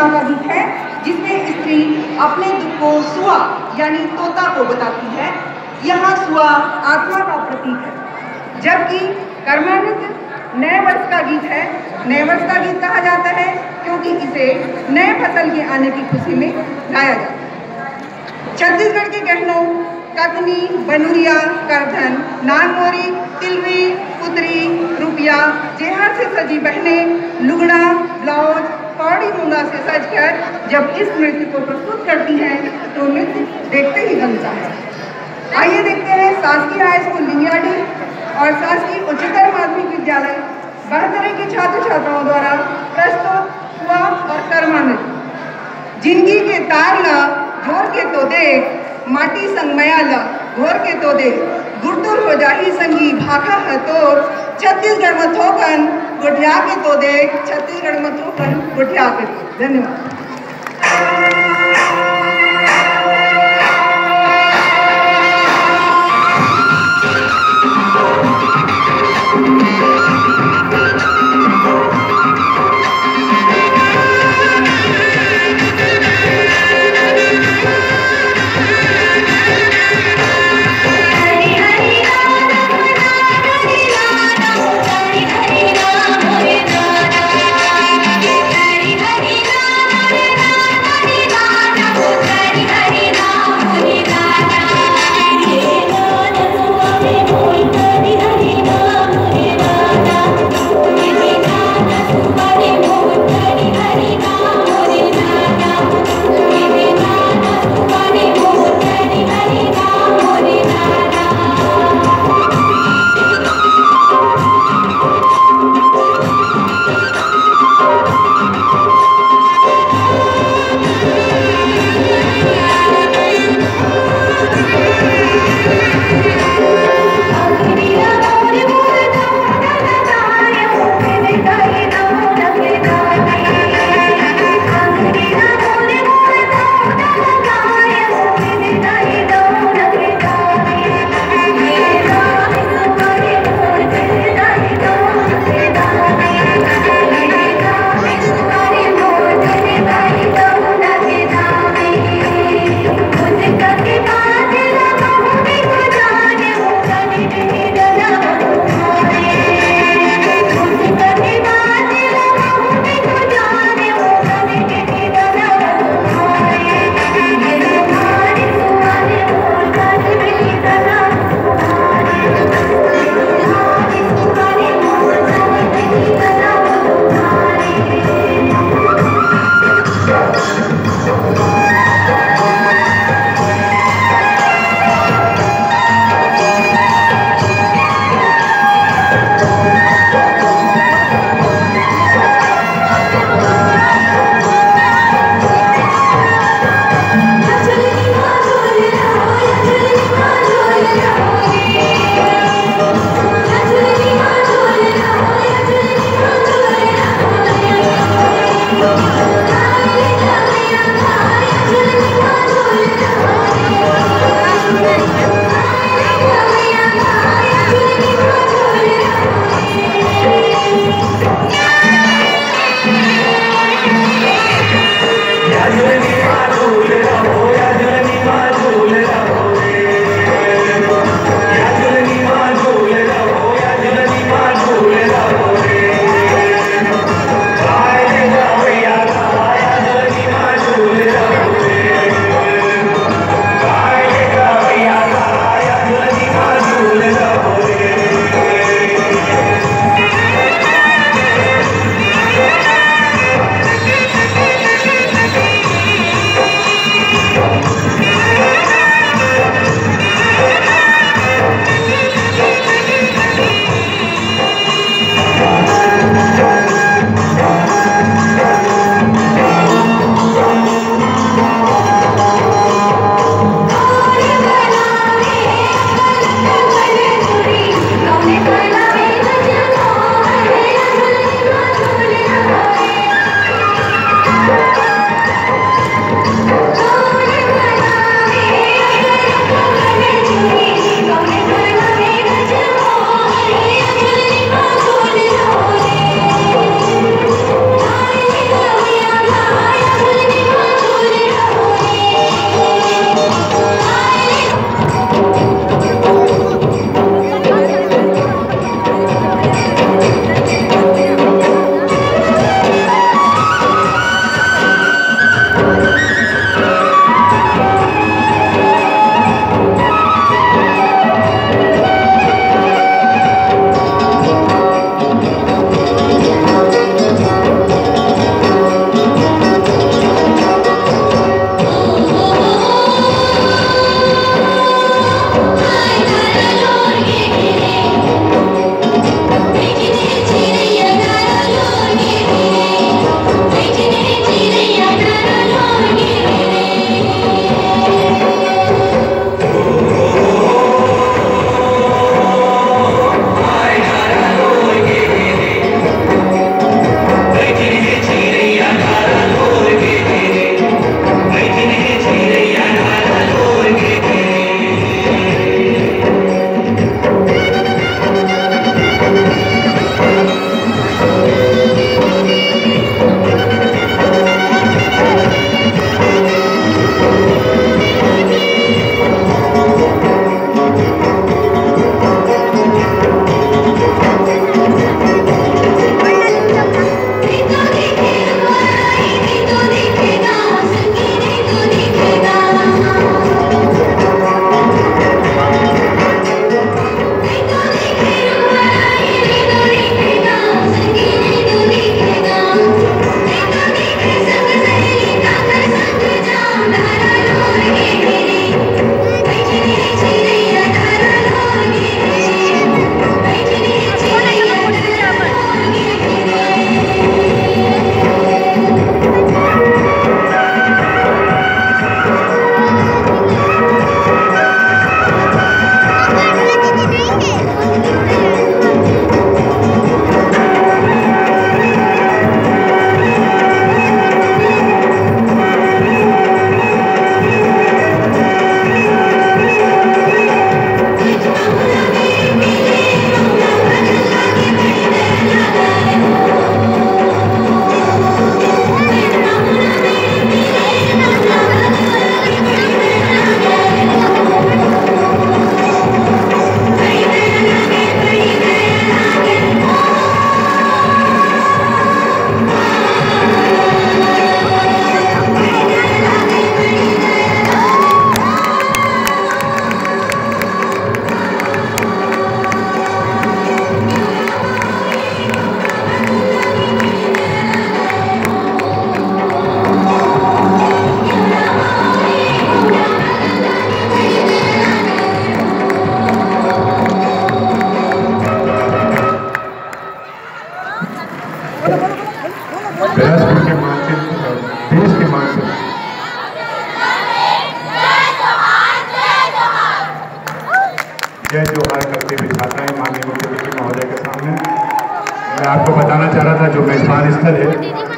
महिमा का गीत है, जिसमें स्त्री अपने दुख को सुआ यानी तोता को बताती है। यहाँ सुआ आत्मा का प्रतीक है, जबकि कर्मानृत नए वर्ष का गीत है। नए वर्ष का गीत कहा जाता है क्योंकि इसे नए फसल के आने की खुशी में गाया जाता है। छत्तीसगढ़ के गहनों ककनी, बनुरिया, करधन, नागमोरी, तिलवी, पुतरी, रुपया, जेहर से सजी बहनें लुगड़ा, ब्लाउज, कौड़ी मूंगा से सजकर जब इस नृत्य को प्रस्तुत करती हैं तो नृत्य देखते ही बनता है। आइए देखते हैं शासकीय हाई स्कूल लिंगियाडी और शासकीय उच्चतर माध्यमिक विद्यालय बहतरे के छात्र छात्राओं द्वारा प्रस्तुत हुआ और कर्मानृत्य। जिंदगी के तार ला जोर के तो देख, माटी संग मया ला घोर के तो देख, गुरतुर हो जाही संगी भाखा है तोर, छत्तीसगढ़ में थोकन गुठिया के तो देख, छत्तीसगढ़ में थोकन गुठिया के। धन्यवाद। की मांग से जय जोहार करते हुए छात्राएं माननीय मुख्यमंत्री महोदय के सामने मैं आपको बताना चाह रहा था जो मेजबान स्थल है